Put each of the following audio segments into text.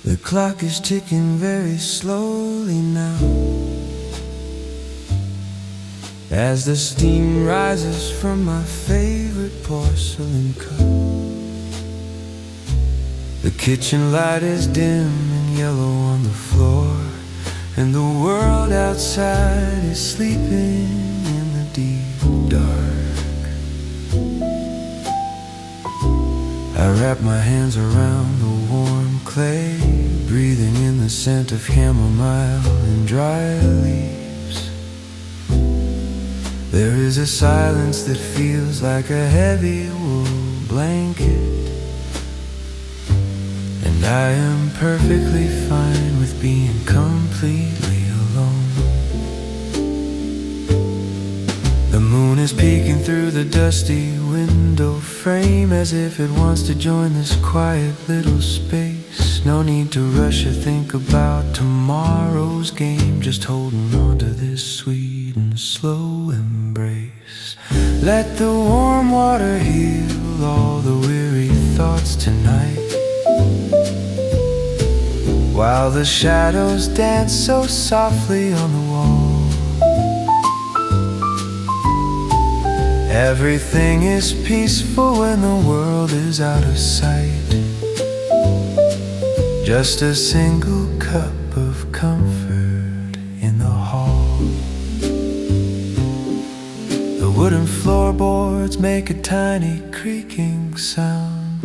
The clock is ticking very slowly now, as the steam rises from my favorite porcelain cup. The kitchen light is dim and yellow on the floor, and the world outside is sleeping in the deep dark. I wrap my hands around the warm clay, breathing in the scent of chamomile and dry leaves. There is a silence that feels like a heavy wool blanket, and I am perfectly fine with being completely alone. The moon is peeking through the dusty window frame, as if it wants to join this quiet little space. No need to rush or think about tomorrow's game, just holding on to this sweet and slow embrace. Let the warm water heal all the weary thoughts tonight, while the shadows dance so softly on the wall. Everything is peaceful when the world is out of sight, just a single cup of comfort in the hall. The wooden floorboards make a tiny creaking sound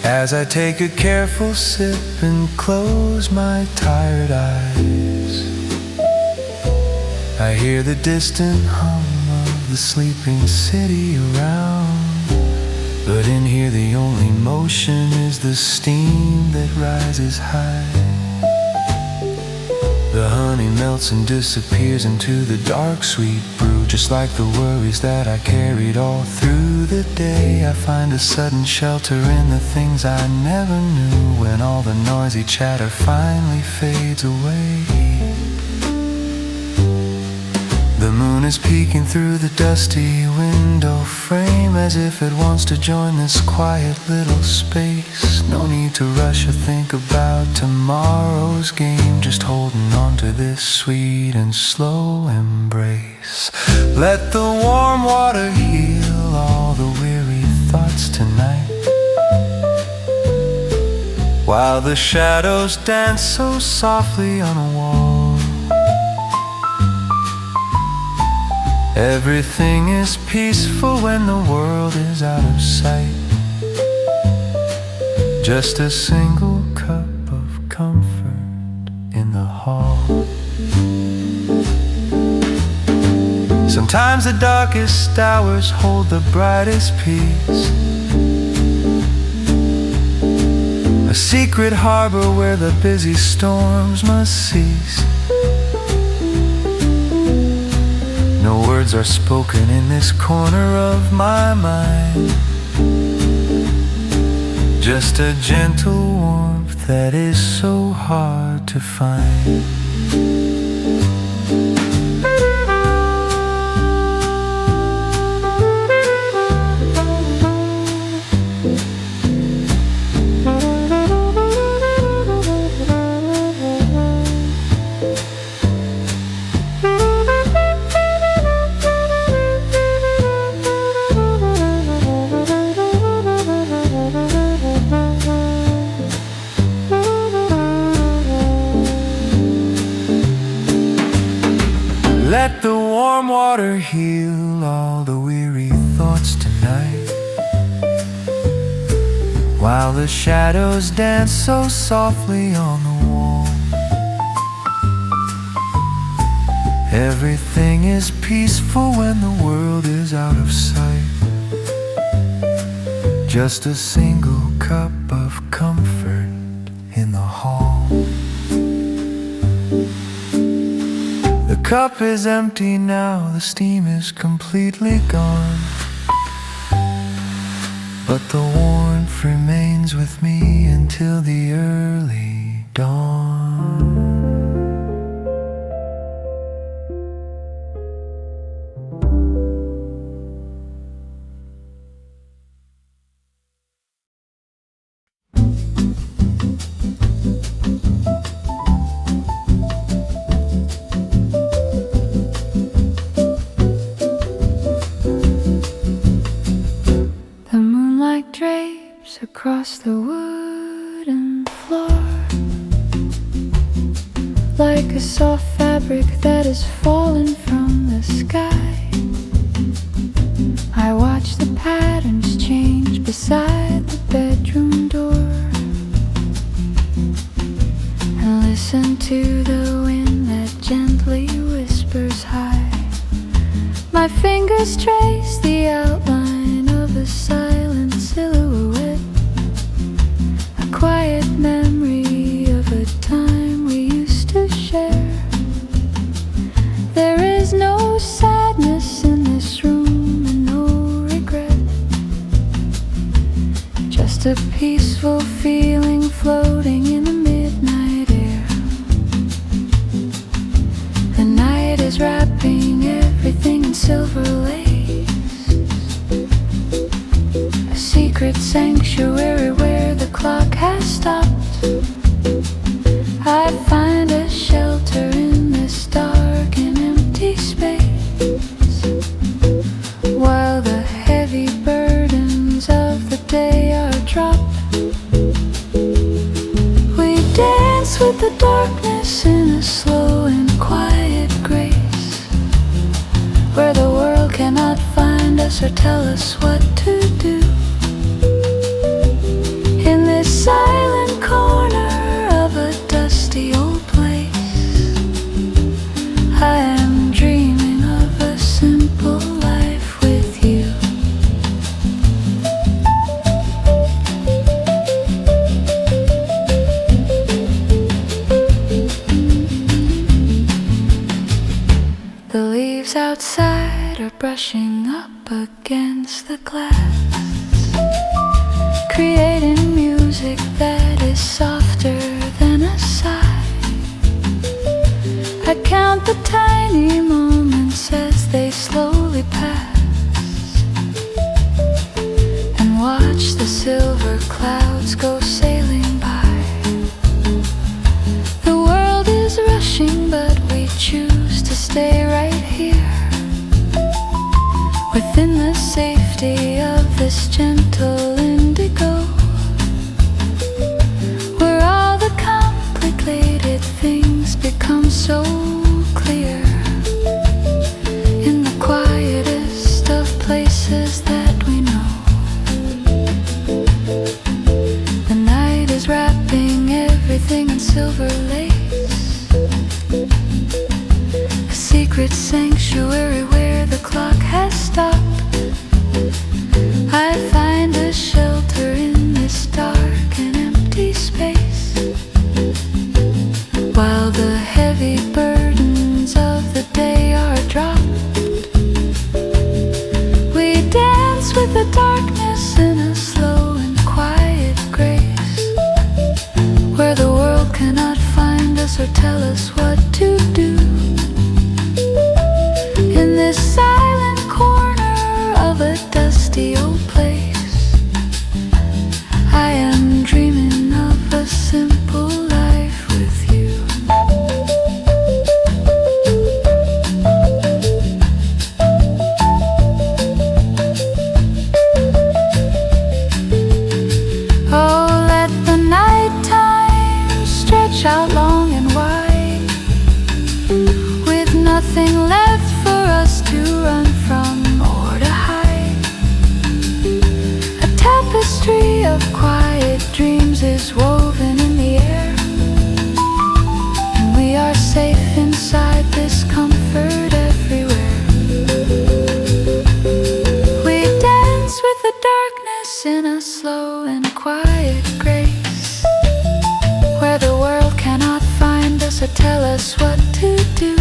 as I take a careful sip and close my tired eyes. I hear the distant hum of the sleeping city around, but in here the only motion is the steam that rises high. The honey melts and disappears into the dark sweet brew, just like the worries that I carried all through the day. I find a sudden shelter in the things I never knew, when all the noisy chatter finally fades away. The moon is peeking through the dusty window frame, as if it wants to join this quiet little space. No need to rush or think about tomorrow's game, just holding on to this sweet and slow embrace. Let the warm water heal all the weary thoughts tonight, while the shadows dance so softly on a wall. Everything is peaceful when the world is out of sight, just a single cup of comfort in the hall. Sometimes the darkest hours hold the brightest peace, a secret harbor where the busy storms must cease. No words are spoken in this corner of my mind, just a gentle warmth that is so hard to find. Let the warm water heal all the weary thoughts tonight, while the shadows dance so softly on the wall. Everything is peaceful when the world is out of sight, just a single cup of comfort in the hall. The cup is empty now, the steam is completely gone, but the warmth remains with me until the early dawn. drapes across the wooden floor, like a soft fabric that has fallen from the sky. I watch the patterns change beside the bedroom door, and listen to the wind that gently whispers hi. My fingers trace the outline of a silent silhouette, a quiet memory of a time we used to share. There is no sadness in this room and no regret, just a peaceful feeling floating in the midnight air. The night is wrapping everything in silver lace, a secret sanctuary where the clock has stopped. I find a shelter in this dark and empty space, while the heavy burdens of the day are dropped. We dance with the darkness in a slow and quiet grace, where the world cannot find us or tell us what to do. In this silent corner of a dusty old place, I am dreaming of a simple life with you. The leaves outside are brushing up against the glass, creating music that is softer than a sigh. I count the tiny moments as they slowly pass, and watch the silver clouds go sailing by. The world is rushing, but we choose to stay right here, within the safety of this gentle indigo, where all the complicated things become so clear, in the quietest of places that we know. The night is wrapping everything in silver lace, a secret sanctuary where the clock has stopped. I find a shelter in this dark and empty space, while the heavy burdens of the day are dropped. We dance with the darkness in a slow and quiet grace, where the world cannot find us or tell us what to do. In this silent corner of a dusty old place, I am dreaming of a simple life with you. Oh, let the nighttime stretch out long and wide, with nothing left for us to run from or to hide. A tapestry of quiet dreams is woven in the air, and we are safe inside this comfort everywhere. We dance with the darkness in a slow and quiet grace, where the world cannot find us or tell us what to do.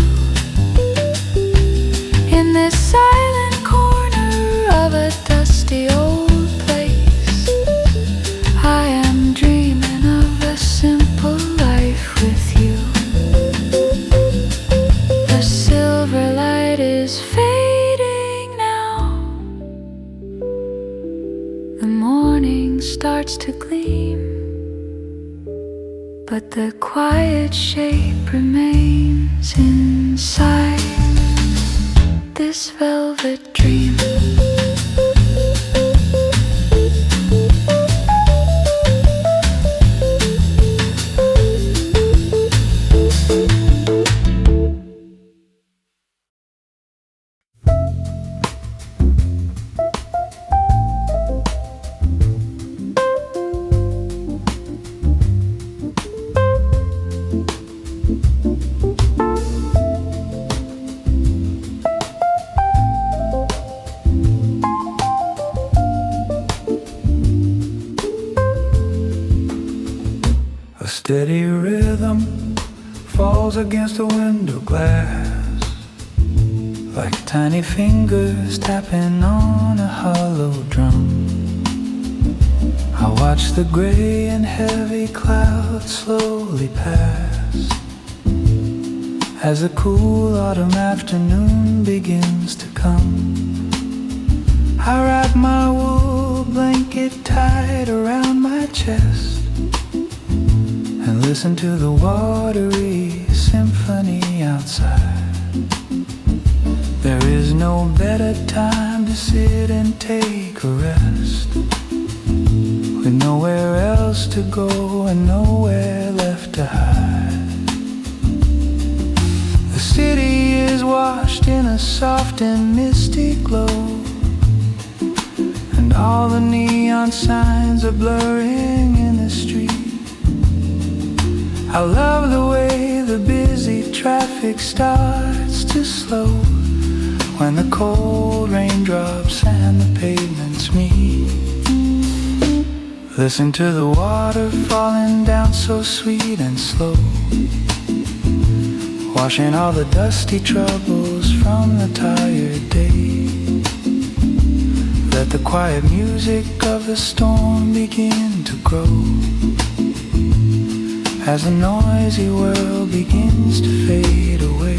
In this silent corner of a dusty old place, I am dreaming of a simple life with you. The silver light is fading now, the morning starts to gleam, but the quiet shape remains inside this velvet dream. steady rhythm falls against the window glass, like tiny fingers tapping on a hollow drum. I watch the gray and heavy clouds slowly pass as the cool autumn afternoon begins to come. I wrap my wool blanket tight around my chest and listen to the watery symphony outside. There is no better time to sit and take a rest, with nowhere else to go and nowhere left to hide. The city is washed in a soft and misty glow, and all the neon signs are blurring in the street. I love the way the busy traffic starts to slow when the cold raindrops and the pavements meet. Listen to the water falling down so sweet and slow, washing all the dusty troubles from the tired day. Let the quiet music of the storm begin to grow as the noisy world begins to fade away.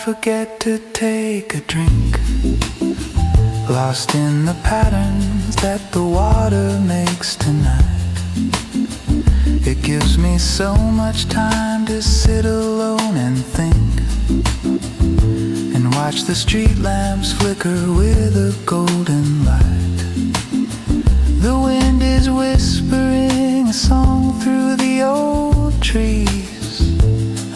Forget to take a drink, lost in the patterns that the water makes tonight. It gives me so much time to sit alone and think, and watch the street lamps flicker with a golden light. The wind is whispering a song through the old trees,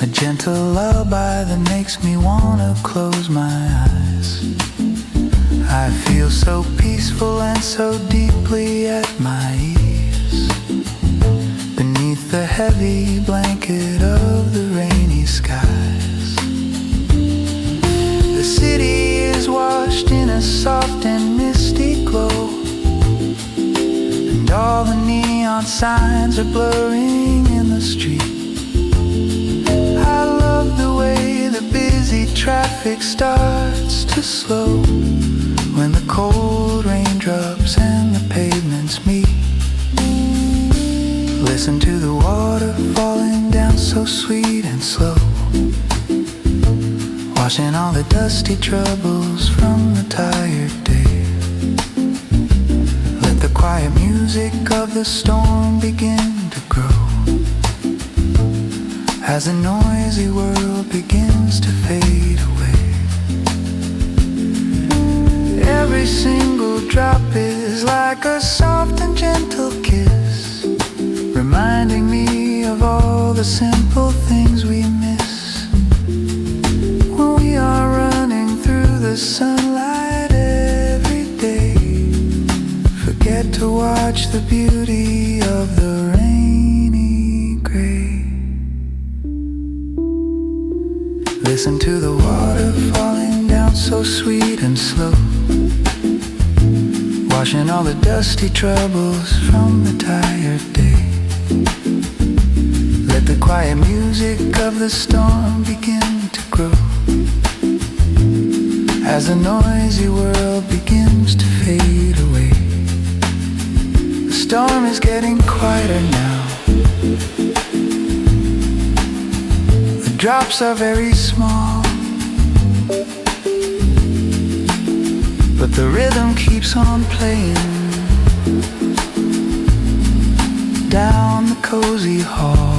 a gentle lullaby that makes me wanna close my eyes. I feel so peaceful and so deeply at my ease beneath the heavy blanket of the rainy skies. The city is washed in a soft and misty glow, and all the neon signs are blurring in the street. I love the way the busy traffic starts to slow when the cold raindrops and the pavements meet. Listen to the water falling down so sweet and slow, washing all the dusty troubles from the tired day. Let the quiet music of the storm begin to grow as the noisy world begins to fade away. Every single drop is like a soft and gentle kiss, reminding me of all the simple things we miss when we are running through the sunlight every day. Forget to watch the beauty of the rainy gray. Listen to the water falling down so sweet and slow, washing all the dusty troubles from the tired day. Let the quiet music of the storm begin to grow as the noisy world begins to fade away. The storm is getting quieter now. The drops are very small, but the rhythm keeps on playing down the cozy hall.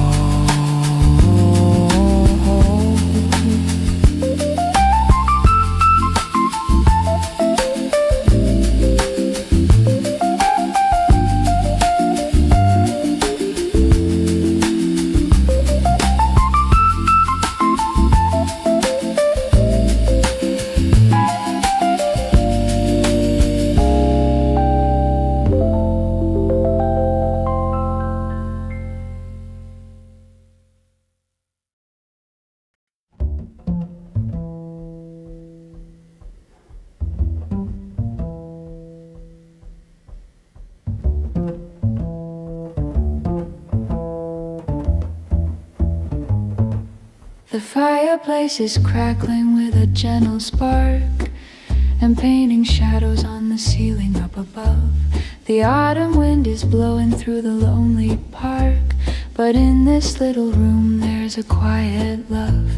The fireplace is crackling with a gentle spark and painting shadows on the ceiling up above. The autumn wind is blowing through the lonely park, but in this little room there's a quiet love.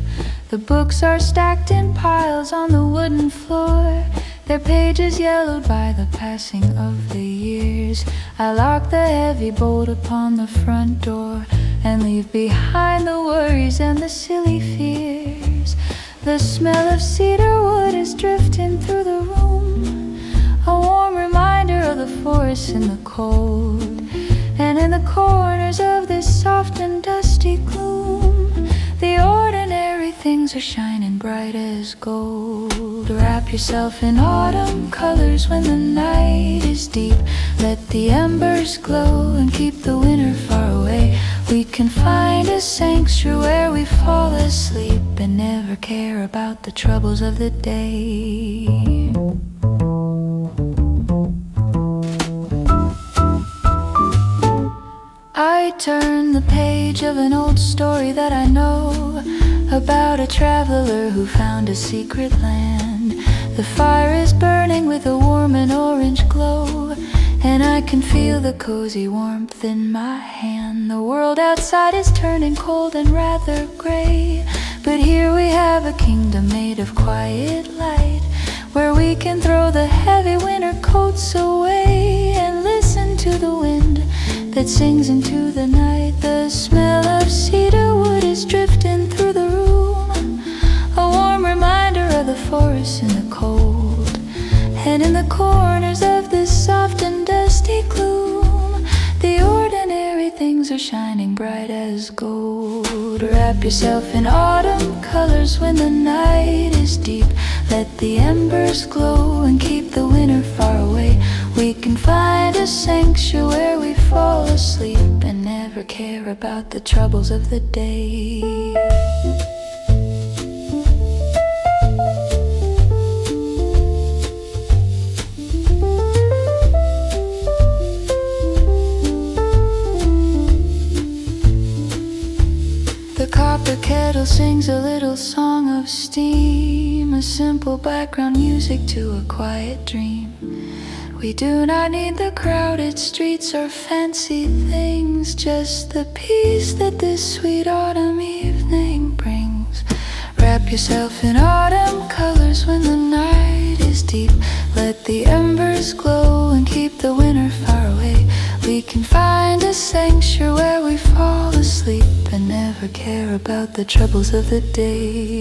The books are stacked in piles on the wooden floor, their pages yellowed by the passing of the years. I lock the heavy bolt upon the front door and leave behind the worries and the silly fears. The smell of cedar wood is drifting through the room, a warm reminder of the forest in the cold. And in the corners of this soft and dusty gloom, the ordinary things are shining bright as gold. Wrap yourself in autumn colors when the night is deep. Let the embers glow and keep the winter far away. We can find a sanctuary where we fall asleep and never care about the troubles of the day. I turn the page of an old story that I know, about a traveler who found a secret land. The fire is burning with a warm and orange glow, and I can feel the cozy warmth in my hand. The world outside is turning cold and rather gray, but here we have a kingdom made of quiet light, where we can throw the heavy winter coats away and listen to the wind that sings into the night. The smell of cedar wood is drifting through the room, a warm reminder of the forest in the cold. And in the corners of this soft and dusty gloom, the ordinary things are shining bright as gold. Wrap yourself in autumn colors when the night is deep. Let the embers glow and keep the winter far away. We can find a sanctuary where we fall asleep and never care about the troubles of the day. The copper kettle sings a little song of steam, a simple background music to a quiet dream. We do not need the crowded streets or fancy things, just the peace that this sweet autumn evening brings. Wrap yourself in autumn colors when the night is deep. Let the embers glow and keep the winter far away. We can find a sanctuary where we fall asleep and never care about the troubles of the day.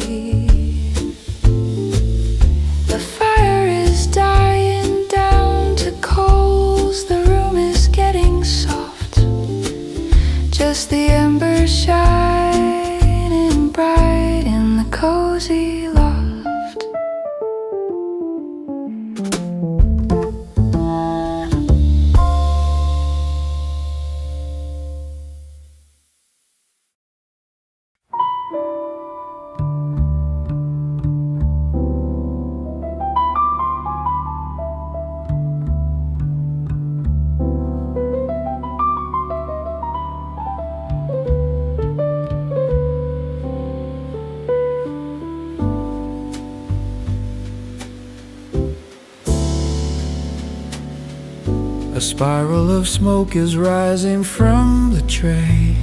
The fire is dying down to coals, the room is getting soft, just the embers shining bright in the cozy loft. A spiral of smoke is rising from the tray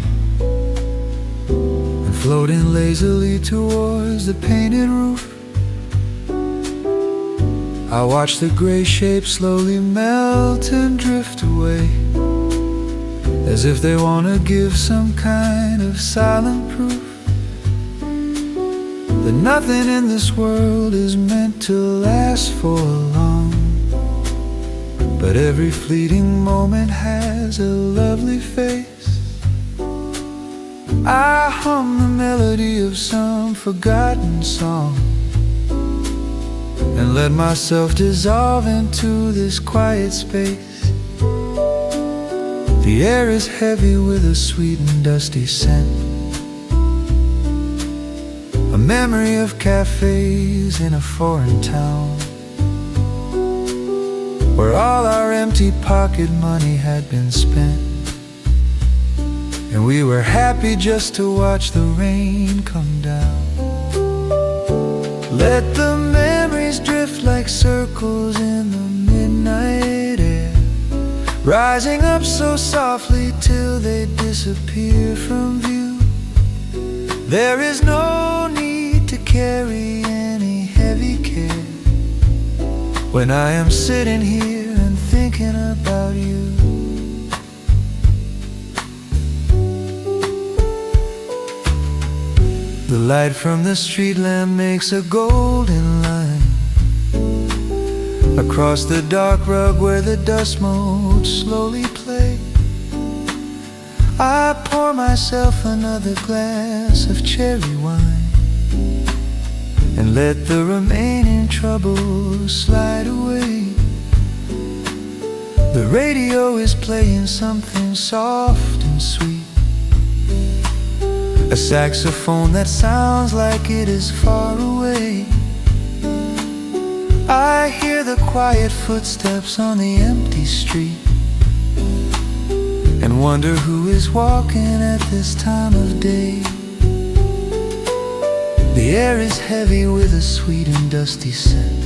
and floating lazily towards the painted roof. I watch the gray shapes slowly melt and drift away, as if they want to give some kind of silent proof that nothing in this world is meant to last for long. But every fleeting moment has a lovely face. I hum the melody of some forgotten song and let myself dissolve into this quiet space. The air is heavy with a sweet and dusty scent, a memory of cafes in a foreign town, where all our empty pocket money had been spent, and we were happy just to watch the rain come down. Let the memories drift like circles in the midnight air, rising up so softly till they disappear from view. There is no need to carry any heavy care when I am sitting here and thinking about you. The light from the street lamp makes a golden line across the dark rug where the dust motes slowly play. I pour myself another glass of cherry wine and let the remaining troubles slide away. The radio is playing something soft and sweet, a saxophone that sounds like it is far away. I hear the quiet footsteps on the empty street and wonder who is walking at this time of day. The air is heavy with a sweet and dusty scent,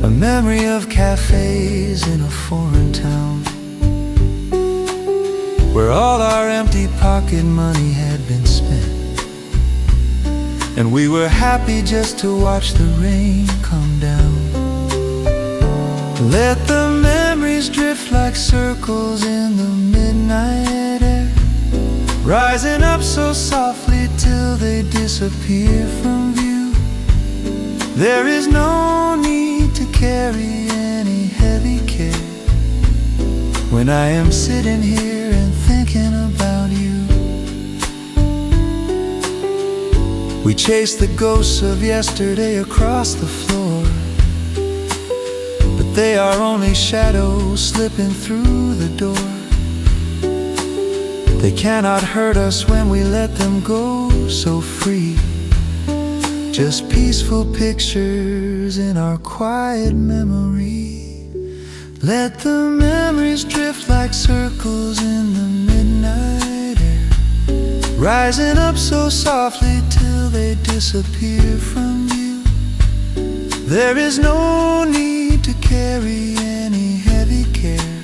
a memory of cafes in a foreign town where all our empty pocket money had been spent, and we were happy just to watch the rain come down. Let the memories drift like circles in the midnight air, rising up so softly till they disappear from view. There is no need to carry any heavy care when I am sitting here and thinking about you. We chase the ghosts of yesterday across the floor, but they are only shadows slipping through the door. They cannot hurt us when we let them go so free, just peaceful pictures in our quiet memory. Let the memories drift like circles in the midnight air, rising up so softly till they disappear from view. There is no need to carry any heavy care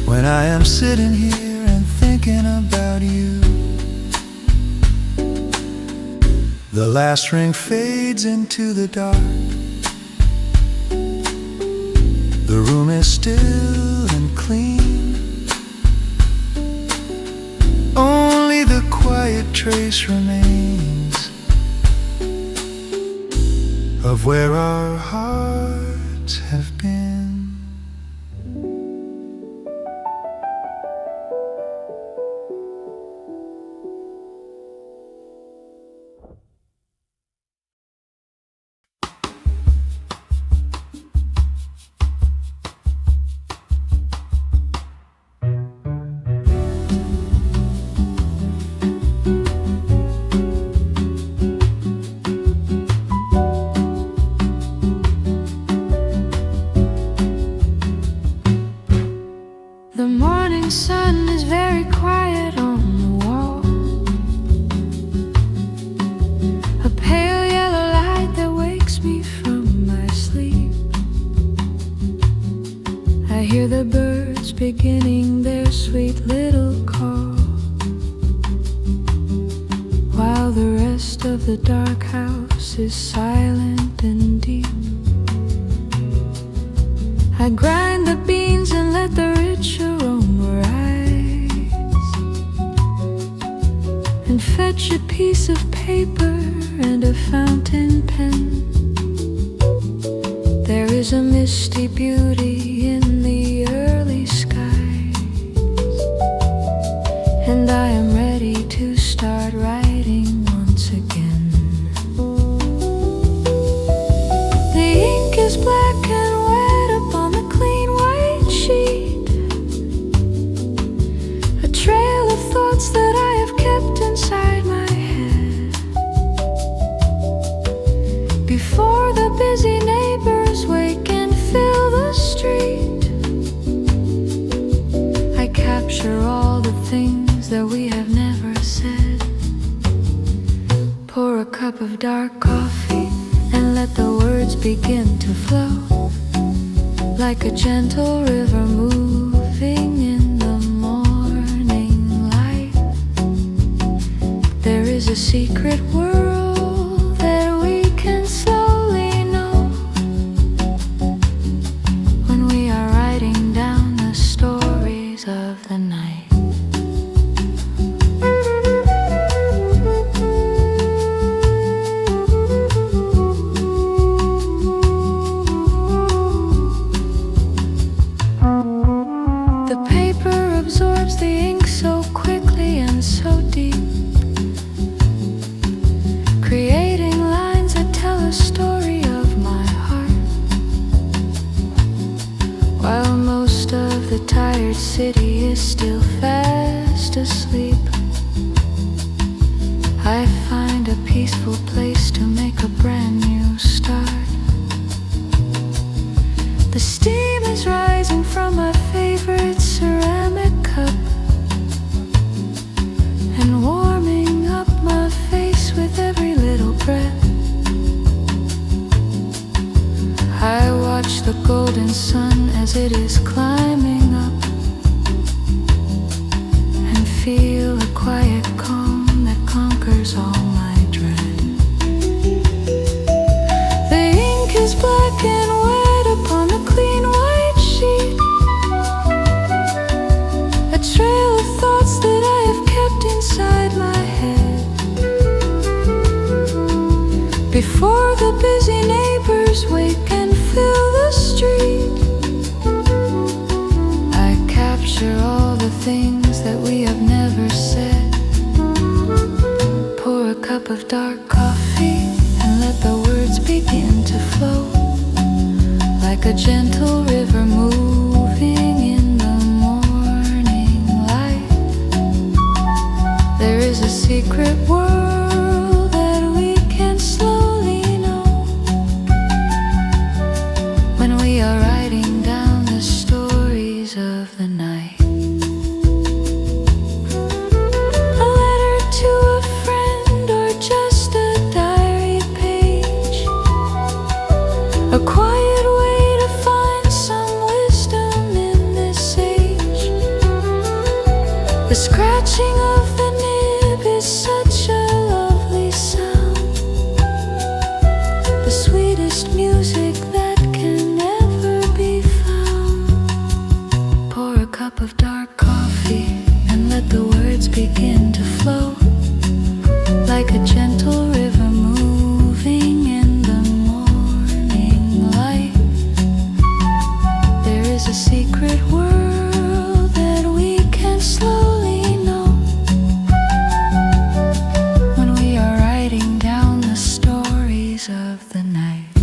when I am sitting here and thinking about you. The last ring fades into the dark. The room is still and clean. Only the quiet trace remains of where our hearts have been. Beginning their sweet little call, while the rest of the dark house is silent and deep. I grind the beans and let the rich aroma rise, and fetch a piece of paper and a fountain pen. There is a misty beauty in the early skies, and I am ready to start writing once again. The ink is black and wet upon the clean white sheet, a trail of thoughts that I have kept inside my head. Before the busy neighbors wake and fill the street, I capture all the things that we have never said. Pour a cup cup of dark coffee and let the words begin to flow like a gentle river moving in the morning light. There is a secret world that we can slowly know when we are writing down the stories of the night. Absorbs the ink so quickly and so deep, creating lines that tell a story of my heart. While most of the tired city is still fast asleep, I find a peaceful place to make a brand new start. The steam is rising from my favorite ceramic cup and warming up my face with every little breath. I watch the golden sun as it is climbing up and feel a quiet calm that conquers all my dread. The ink is black and wet upon the clean white sheet, a trail of thoughts that I have kept inside my head. Before the busy neighbors wake and fill the street, I capture all the things that we have never said. Pour a cup of dark coffee and let the words begin to flow like a gentle river moving in the morning light. There is a secret world that we can slowly know when we are writing down the stories of the night. A letter to a friend or just a diary page, a quiet way to find some wisdom in this age. The scratching of the nib is such a lovely sound, the sweetest music that can never be found. Pour a cup of dark coffee and let the words begin to flow like a gentle river moving in the morning light. There is a secret world that we can slowly know when we are writing down the stories of the night.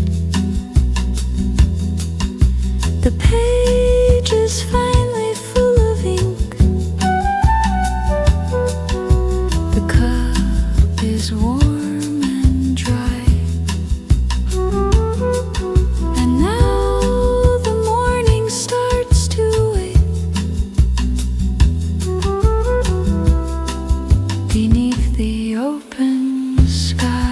The page is finally full of ink, the cup is warm and dry, and now the morning starts to wake beneath the open sky.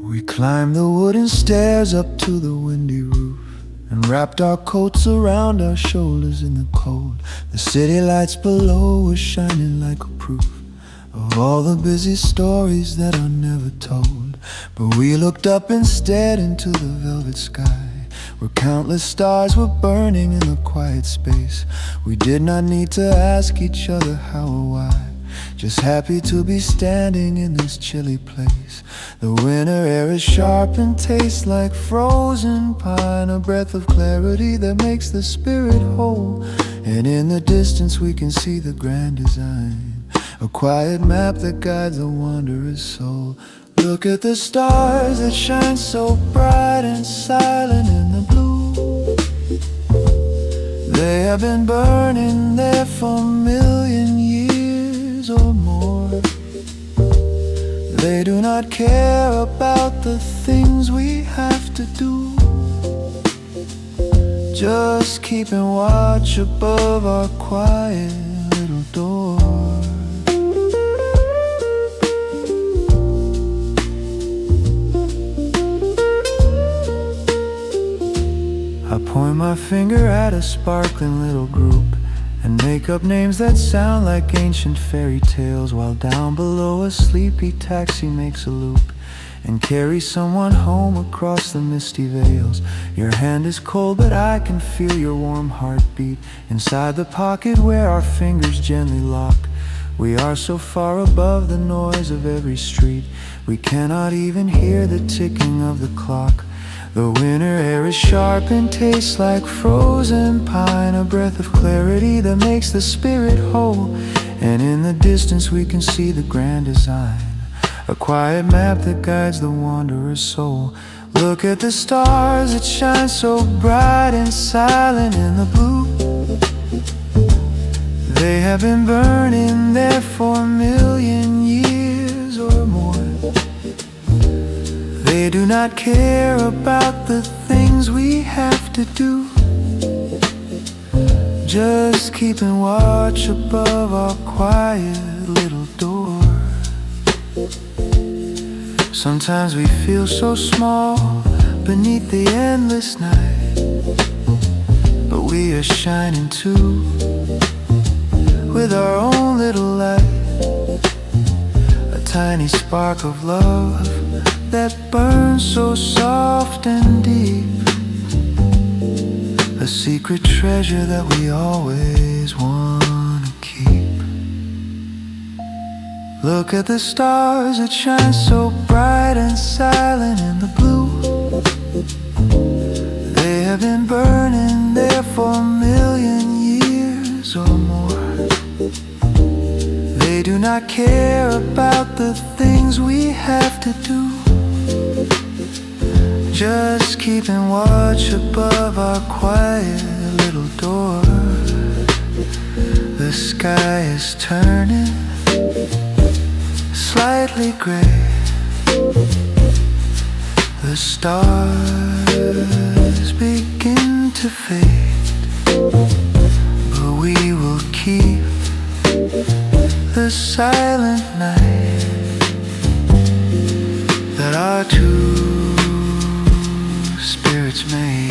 We climbed the wooden stairs up to the windy roof and wrapped our coats around our shoulders in the cold. The city lights below were shining like a proof of all the busy stories that are never told. But we looked up instead into the velvet sky, where countless stars were burning in the quiet space. We did not need to ask each other how or why, just happy to be standing in this chilly place. The winter air is sharp and tastes like frozen pine, a breath of clarity that makes the spirit whole. And in the distance we can see the grand design a quiet map that guides a wanderer's soul. Look at the stars that shine so bright and silent in the blue. They have been burning there for a million years or more. They do not care about the things we have to do, just keeping watch above our quiet little door. I point my finger at a sparkling little group and make up names that sound like ancient fairy tales, while down below a sleepy taxi makes a loop and carries someone home across the misty veils. Your hand is cold, but I can feel your warm heartbeat inside the pocket where our fingers gently lock. We are so far above the noise of every street, we cannot even hear the ticking of the clock. The winter air is sharp and tastes like frozen pine, a breath of clarity that makes the spirit whole. And in the distance we can see the grand design, a quiet map that guides the wanderer's soul. Look at the stars that shine so bright and silent in the blue. They have been burning there for a million years or more. They do not care about the things we have to do, just keeping watch above our quiet little door. Sometimes we feel so small beneath the endless night, but we are shining too, with our own little light, a tiny spark of love that burns so soft and deep, a secret treasure that we always want to keep. Look at the stars that shine so bright and silent in the blue. They have been burning there for a million years or more. They do not care about the things we have to do, just keeping watch above our quiet little door. The sky is turning slightly gray, the stars begin to fade, but we will keep the silent night that our two spirits made.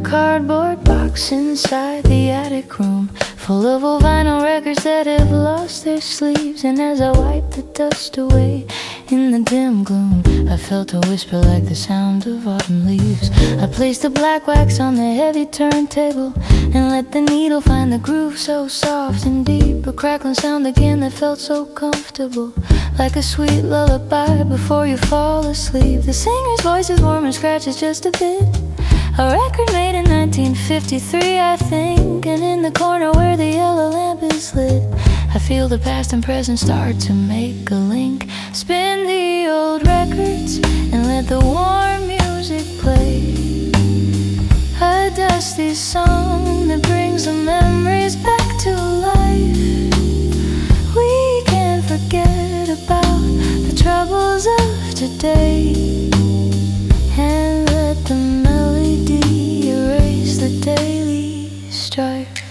Cardboard box inside the attic room, full of old vinyl records that have lost their sleeves. And as I wiped the dust away in the dim gloom, I felt a whisper like the sound of autumn leaves. I placed the black wax on the heavy turntable and let the needle find the groove so soft and deep, a crackling sound again that felt so comfortable, like a sweet lullaby before you fall asleep. The singer's voice is warm and scratches just a bit, a record made in 1953, I think. And in the corner where the yellow lamp is lit, I feel the past and present start to make a link. Spin the old records and let the warm music play, a dusty song that brings the memories back to life. We can't forget about the troubles of today, and let the melody erase the daily strife.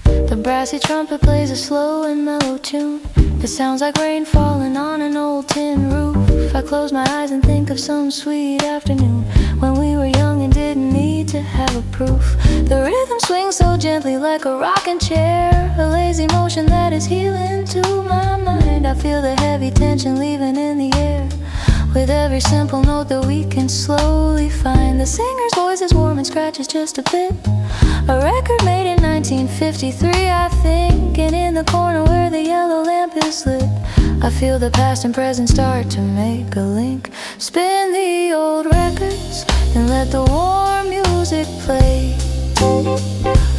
The brass brassy trumpet plays a slow and mellow tune. It sounds like rain falling on an old tin roof. I close my eyes and think of some sweet afternoon when we were young and didn't need to have a proof. The rhythm swings so gently like a rocking chair, a lazy motion that is healing to my mind. I feel the heavy tension leaving in the air with every simple note that we can slowly find. The singer's voice is warm and scratches just a bit. A record made in 1953, I think. And in the corner where the yellow lamp is lit, I feel the past and present start to make a link. Spin the old records and let the warm music play.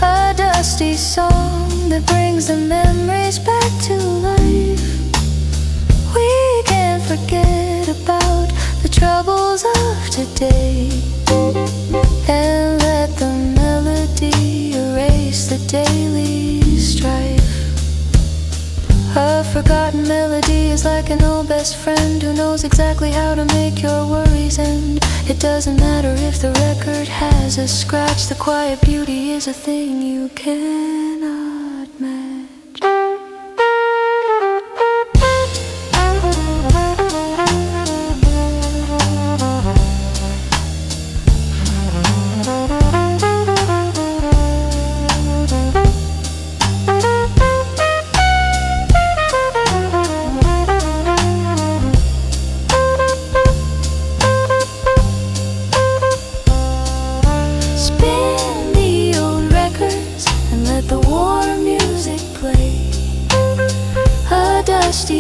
A dusty song that brings the memories back to life. We can't forget about the troubles of today, and let the melody erase the daily strife. A forgotten melody is like an old best friend who knows exactly how to make your worries end. It doesn't matter if the record has a scratch, the quiet beauty is a thing you cannot match.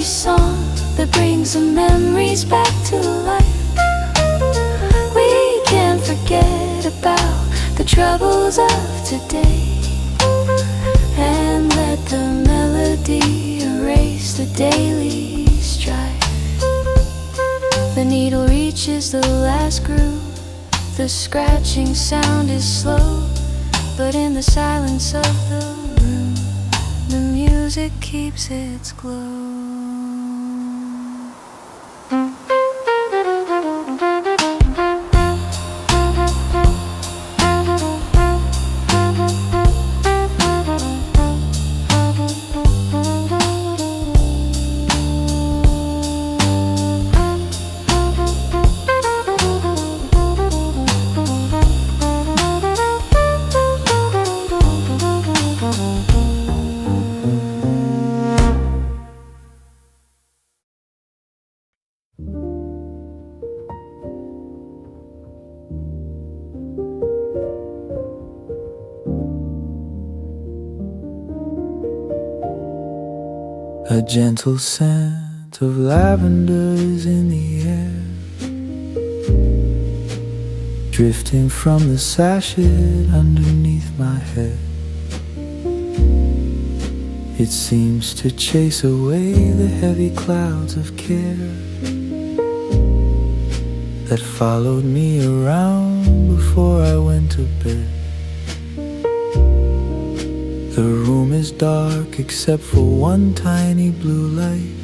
Song that brings the memories back to life. We can't forget about the troubles of today, and let the melody erase the daily strife. The needle reaches the last groove. The scratching sound is slow, but in the silence of the room, the music keeps its glow. A gentle scent of lavender is in the air, drifting from the sachet underneath my head. It seems to chase away the heavy clouds of care that followed me around before I went to bed. The room is dark except for one tiny blue light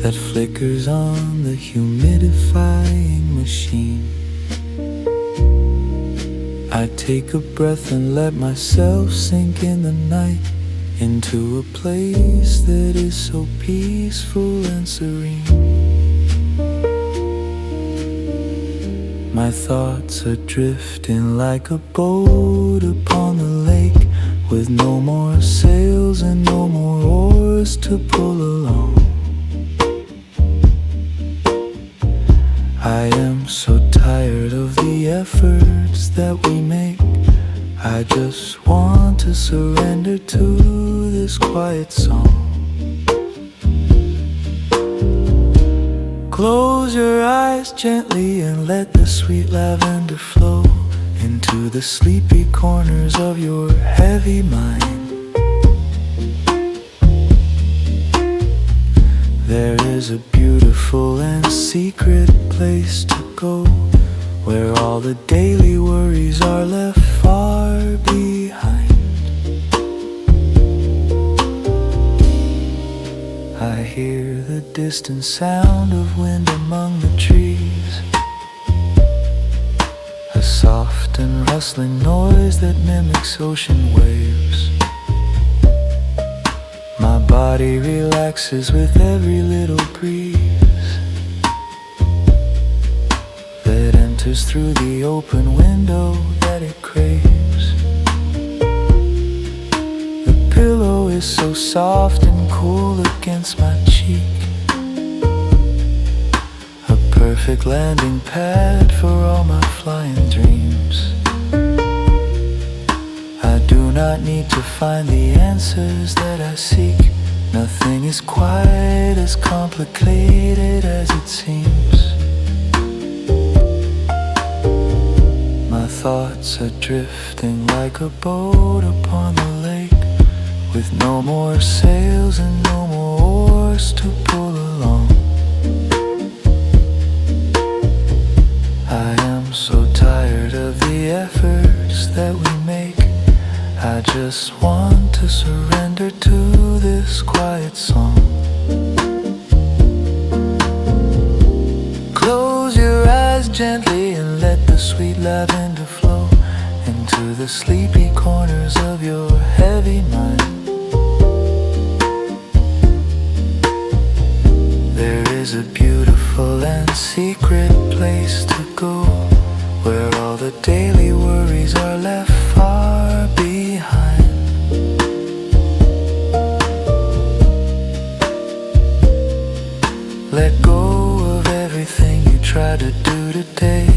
that flickers on the humidifying machine. I take a breath and let myself sink in the night, into a place that is so peaceful and serene. My thoughts are drifting like a boat upon the lake, with no more sails and no more oars to pull along. I am so tired of the efforts that we make. I just want to surrender to this quiet song. Close your eyes gently and let the sweet lavender flow into the sleepy corners of your heavy mind. There is a beautiful and secret place to go, where all the daily worries are left far behind. I hear the distant sound of wind among the trees, a soft and rustling noise that mimics ocean waves. My body relaxes with every little breeze that enters through the open window that it craves. The pillow is so soft and cool against my cheek, a perfect landing pad for all my flying dreams. I do not need to find the answers that I seek. Nothing is quite as complicated as it seems. My thoughts are drifting like a boat upon the lake, with no more sails and no more oars to pull along. I am so tired of the efforts that we make. I just want to surrender to this quiet song. Close your eyes gently and let the sweet lavender flow into the sleepy corners of your heavy mind. There is a beautiful and secret place to go, where all the daily worries are left far behind. Let go of everything you try to do today.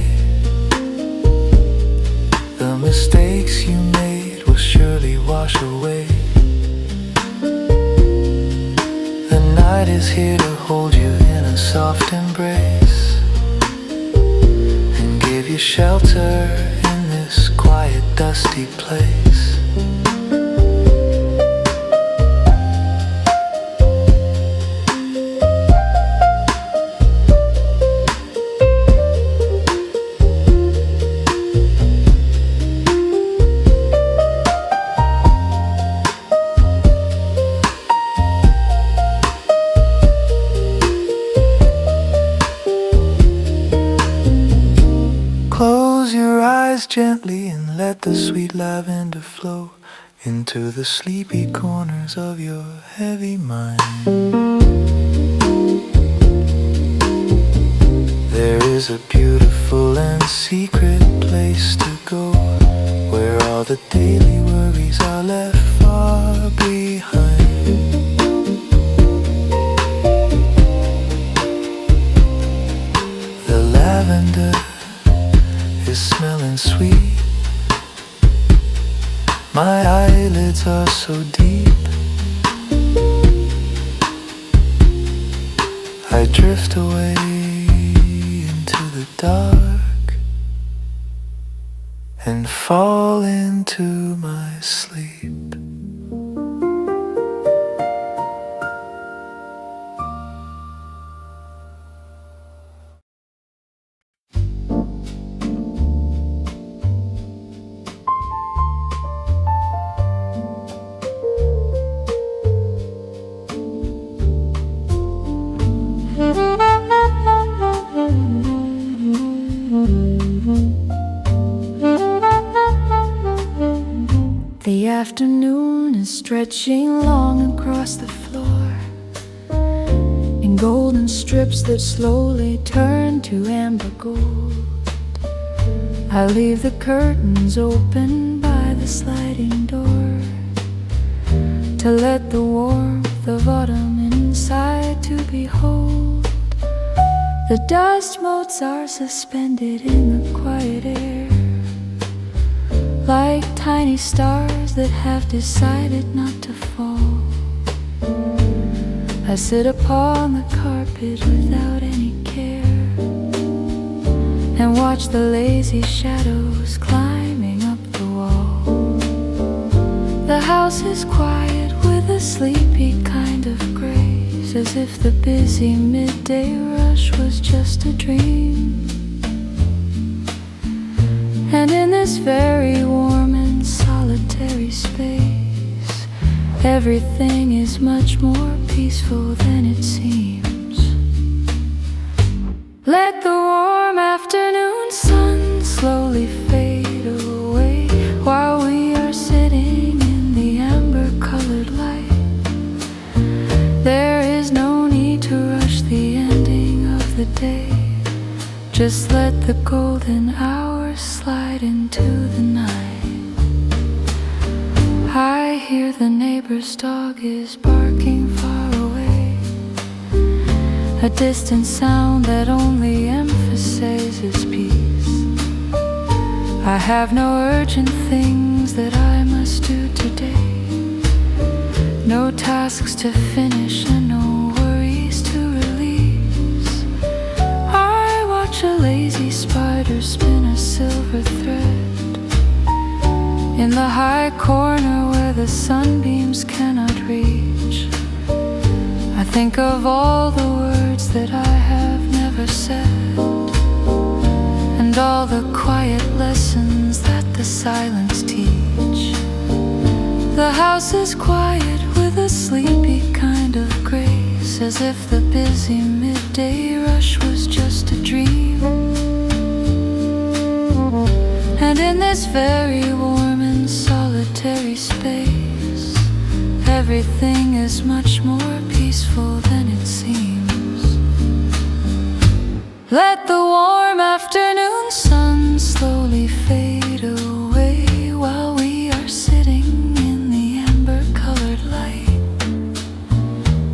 The mistakes you made will surely wash away. The night is here to hold you in a soft embrace and give you shelter in this quiet, dusty place. Gently and let the sweet lavender flow into the sleepy corners of your heavy mind. There is a beautiful and secret place to go, where all the daily worries are left far behind. The lavender is smelling sweet. My eyelids are so deep. I drift away into the dark and fall into my sleep. The afternoon is stretching long across the floor in golden strips that slowly turn to amber gold. I leave the curtains open by the sliding door to let the warmth of autumn inside to behold. The dust motes are suspended in the quiet air, like tiny stars that have decided not to fall. I sit upon the carpet without any care and watch the lazy shadows climbing up the wall. The house is quiet with a sleepy kind of grace, as if the busy midday rush was just a dream. And in this very warm and solitary space, everything is much more peaceful than it seems. Let the warm afternoon sun slowly fade away while we are sitting in the amber-colored light. There is no need to rush the ending of the day. Just let the golden hours slide into the night. I hear the neighbor's dog is barking far away, a distant sound that only emphasizes peace. I have no urgent things that I must do today, no tasks to finish and no worries to release. I watch a lazy spider spin a silver thread in the high corner where the sunbeams cannot reach. I think of all the words that I have never said, and all the quiet lessons that the silence teach. The house is quiet with a sleepy kind of grace, as if the busy midday rush was just a dream. And in this very warm and solitary space, everything is much more peaceful than it seems. Let the warm afternoon sun slowly fade away while we are sitting in the amber-colored light.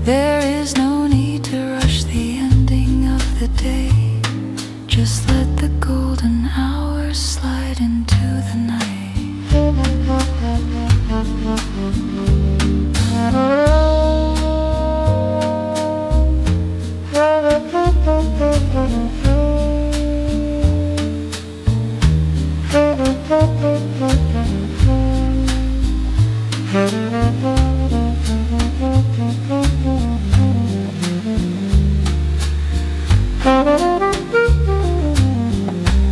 There is no need to rush the ending of the day. Just let the golden hours slide into the night.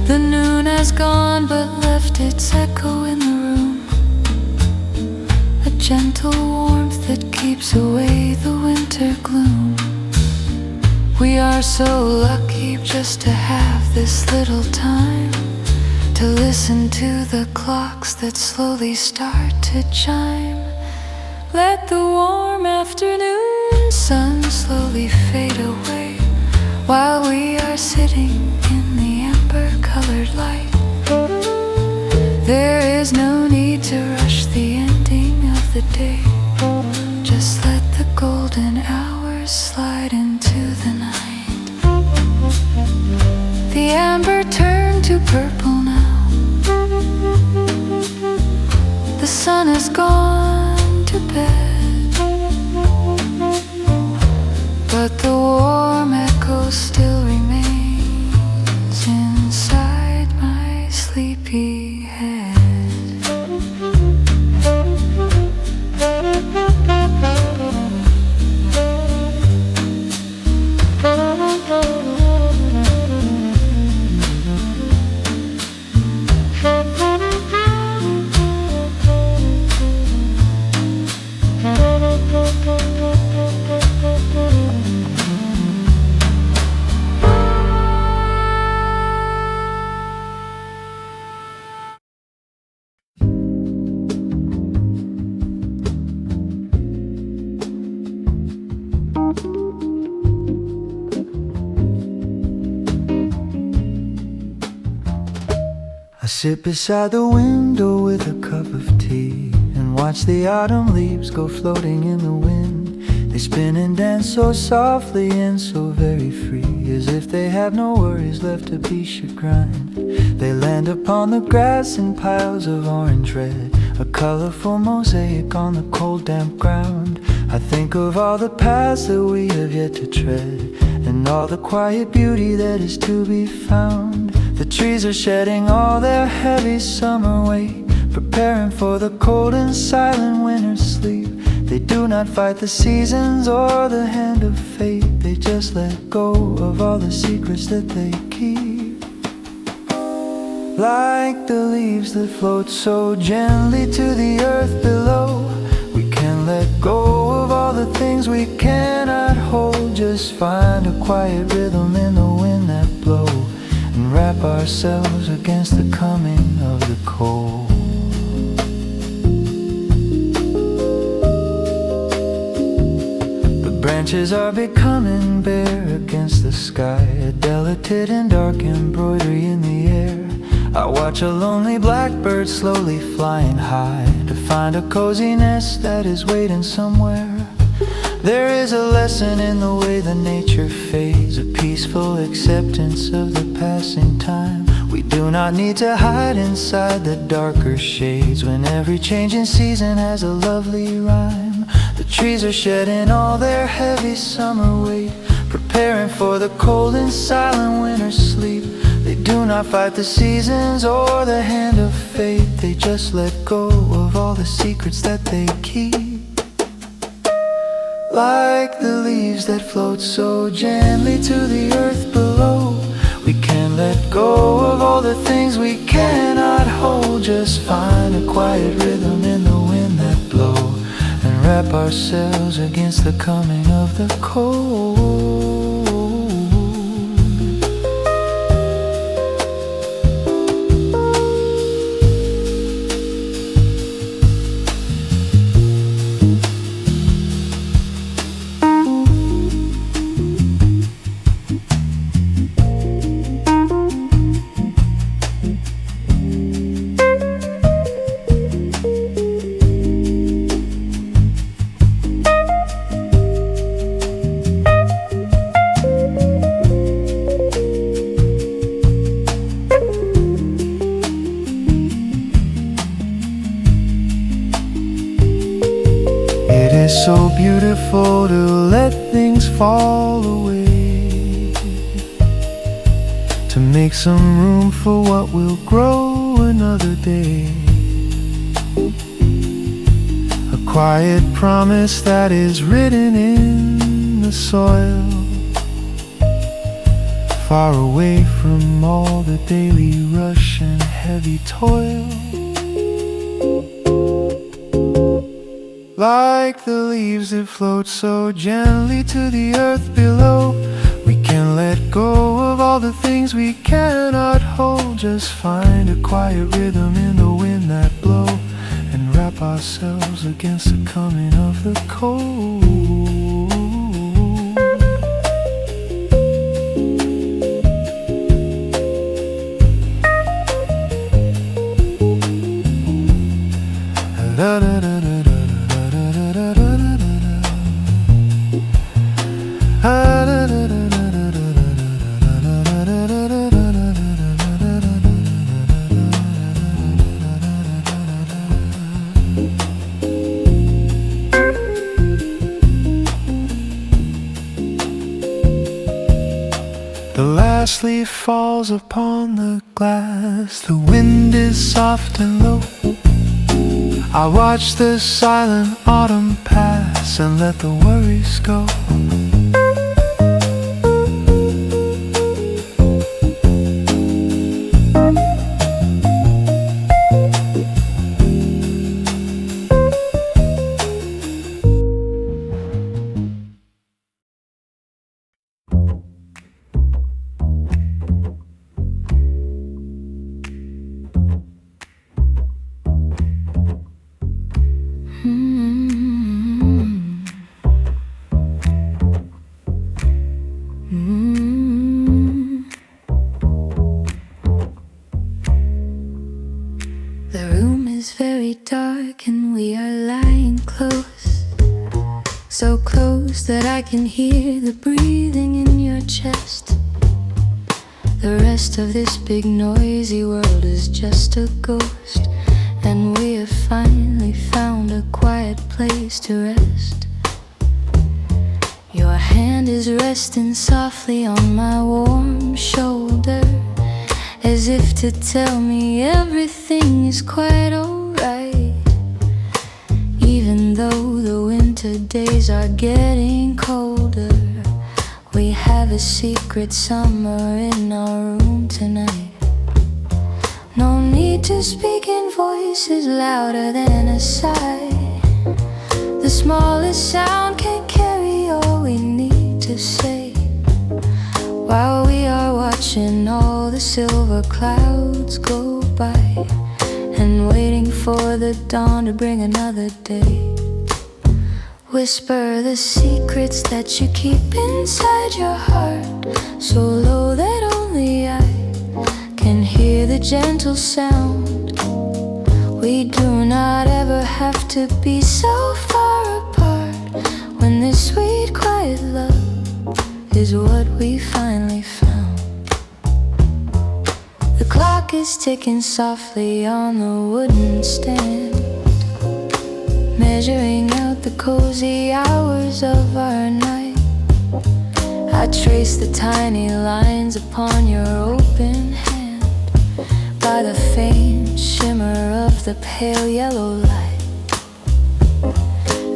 The noon has gone but left its echo in the room, a gentle warmth that keeps away the winter gloom. We are so lucky just to have this little time to listen to the clocks that slowly start to chime. Let the warm afternoon sun slowly fade away while we are sitting in the amber-colored light. There is no need to rush the ending of the day. Just let the golden hours slide into the night. The amber turned to purple now. The sun has gone to bed, but the warm echo still remains inside my sleepy head. I sit beside the window with a cup of tea and watch the autumn leaves go floating in the wind. They spin and dance so softly and so very free, as if they have no worries left to be chagrined. They land upon the grass in piles of orange red, a colorful mosaic on the cold damp ground. I think of all the paths that we have yet to tread, and all the quiet beauty that is to be found. The trees are shedding all their heavy summer weight, preparing for the cold and silent winter sleep. They do not fight the seasons or the hand of fate. They just let go of all the secrets that they keep. Like the leaves that float so gently to the earth below, we can let go of all the things we cannot hold. Just find a quiet rhythm in the wind that that blow and wrap ourselves against the coming of the cold. The branches are becoming bare against the sky, a delicate and dark embroidery in the air. I watch a lonely blackbird slowly flying high to find a cozy nest that is waiting somewhere. There is a lesson in the way the nature fades, a peaceful acceptance of the passing time. We do not need to hide inside the darker shades when every changing season has a lovely rhyme. The trees are shedding all their heavy summer weight, preparing for the cold and silent winter sleep. They do not fight the seasons or the hand of fate, they just let go of all the secrets that they keep. Like the leaves that float so gently to the earth below, we can't let go of all the things we cannot hold. Just find a quiet rhythm in the wind that blow and wrap ourselves against the coming of the cold. So beautiful to let things fall away, to make some room for what will grow another day. A quiet promise that is written in the soil, far away from all the daily rush and heavy toil. Like the leaves that float so gently to the earth below, we can let go of all the things we cannot hold. Just find a quiet rhythm in the wind that blow and wrap ourselves against the coming of the cold. Da da da da. The last leaf falls upon the glass, the wind is soft and low. I watch the silent autumn pass and let the worries go. The room is very dark and we are lying close, so close that I can hear the breathing in your chest. The rest of this big noisy world is just a ghost, and we have finally found a quiet place to rest. Your hand is resting softly on my warm shoulder, as if to tell me everything is quite alright. Even though the winter days are getting colder, we have a secret summer in our room tonight. No need to speak in voices louder than a sigh. The smallest sound can carry all we need to say, while we are watching watching all the silver clouds go by and waiting for the dawn to bring another day. Whisper the secrets that you keep inside your heart, so low that only I can hear the gentle sound. We do not ever have to be so far apart when this sweet quiet love is what we finally found. The clock is ticking softly on the wooden stand, measuring out the cozy hours of our night. I trace the tiny lines upon your open hand by the faint shimmer of the pale yellow light.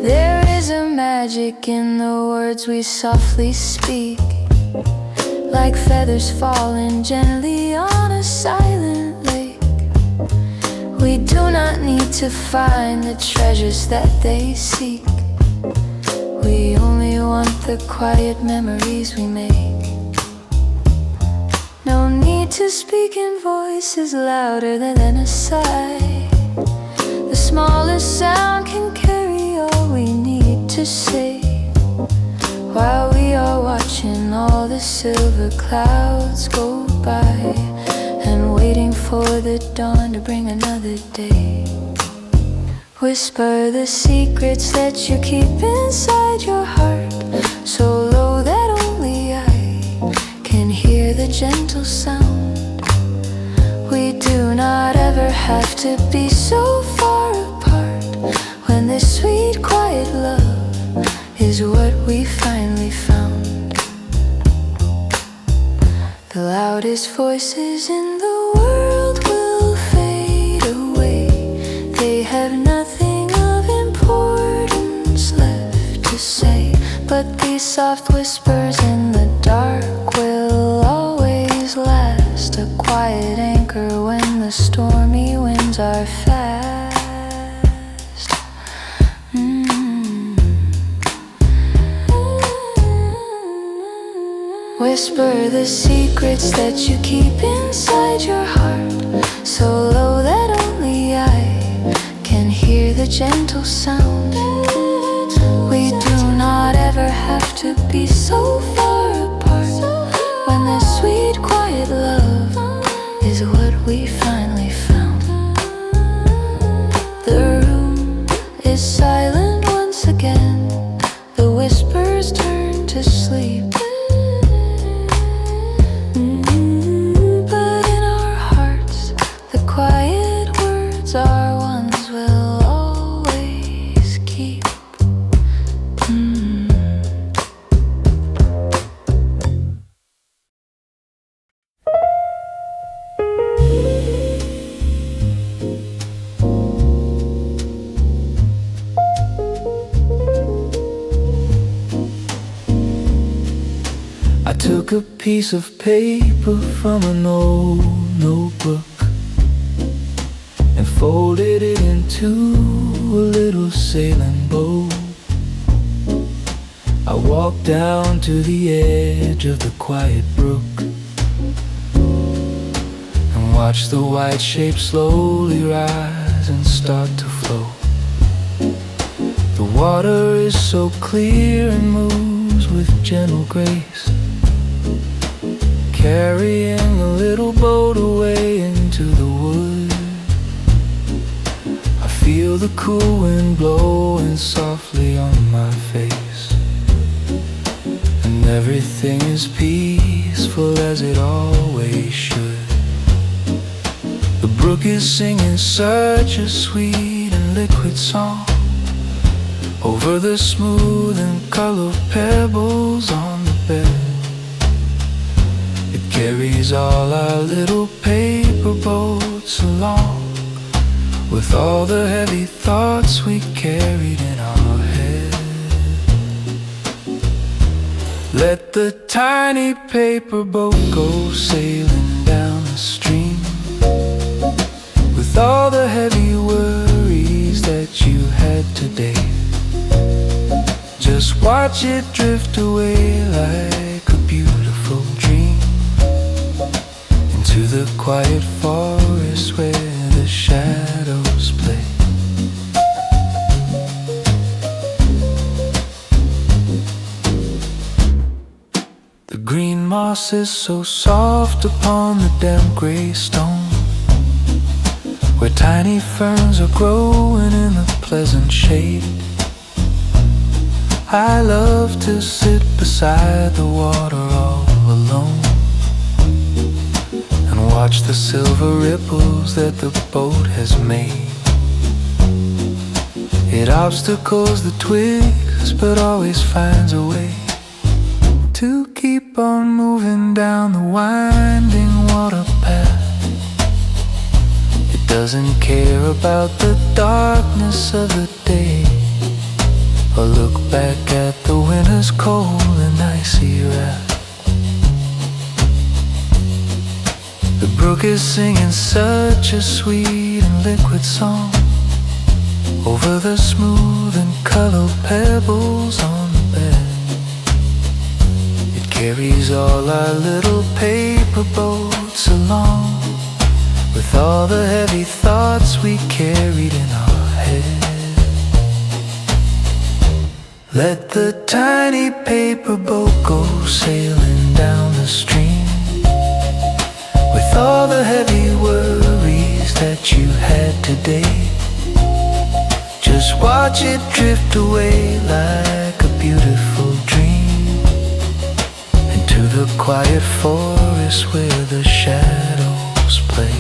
There is a magic in the words we softly speak, like feathers falling gently on a silent lake. We do not need to find the treasures that they seek. We only want the quiet memories we make. No need to speak in voices louder than a sigh. The smallest sound can carry all we need to say, while we are watching all the silver clouds go by and waiting for the dawn to bring another day. Whisper the secrets that you keep inside your heart, so low that only I can hear the gentle sound. We do not ever have to be so far apart when this sweet quiet love is what we finally found. The loudest voices in the world will fade away. They have nothing of importance left to say, but these soft whispers in the dark will always last, a quiet anchor when the stormy winds are fast. Whisper the secrets that you keep inside your heart, so low that only I can hear the gentle sound. We do not ever have to be so far apart when the sweet quiet love is what we finally found. The room is silent once again, the whispers turn to sleep. Our ones will always keep. I took a piece of paper from an old notebook and folded it into a little sailing boat. I walked down to the edge of the quiet brook and watched the white shape slowly rise and start to flow. The water is so clear and moves with gentle grace, carrying a little boat away into the woods. Feel the cool wind blowing softly on my face, and everything is peaceful as it always should. The brook is singing such a sweet and liquid song over the smooth and colored pebbles on the bed. It carries all our little paper boats along with all the heavy thoughts we carried in our head. Let the tiny paper boat go sailing down the stream with all the heavy worries that you had today. Just watch it drift away like a beautiful dream. into the quiet forest where the shadows play. The green moss is so soft upon the damp gray stone, where tiny ferns are growing in the pleasant shade. I love to sit beside the water all alone and watch the silver ripples that the boat has made. It obstacles the twigs but always finds a way to keep on moving down the winding water path. It doesn't care about the darkness of the day, or look back at the winter's cold and icy wrath. The brook is singing such a sweet and liquid song over the smooth and colored pebbles on the bed. It carries all our little paper boats along with all the heavy thoughts we carried in our head. Let the tiny paper boat go sailing down the stream with all the heavy worries that you had today. Just watch it drift away like a beautiful dream into the quiet forest where the shadows play.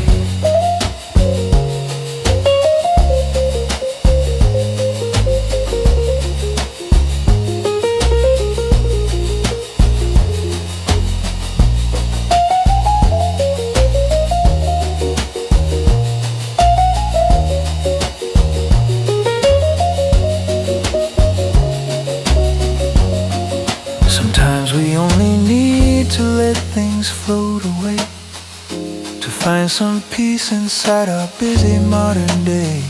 Sometimes we only need to let things float away to find some peace inside our busy modern day.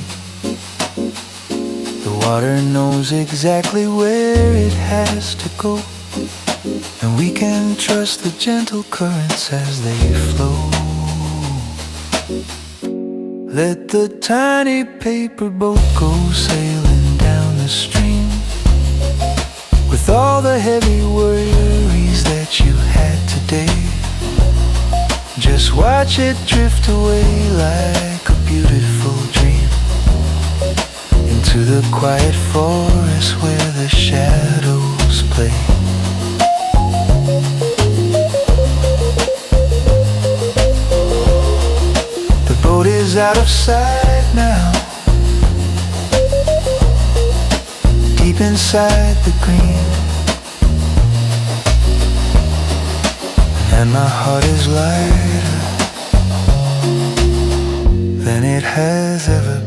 The water knows exactly where it has to go, and we can trust the gentle currents as they flow. Let the tiny paper boat go sailing down the stream with all the heavy worries that you had today. Just watch it drift away like a beautiful dream into the quiet forest where the shadows play. The boat is out of sight now, deep inside the green, and my heart is lighter than it has ever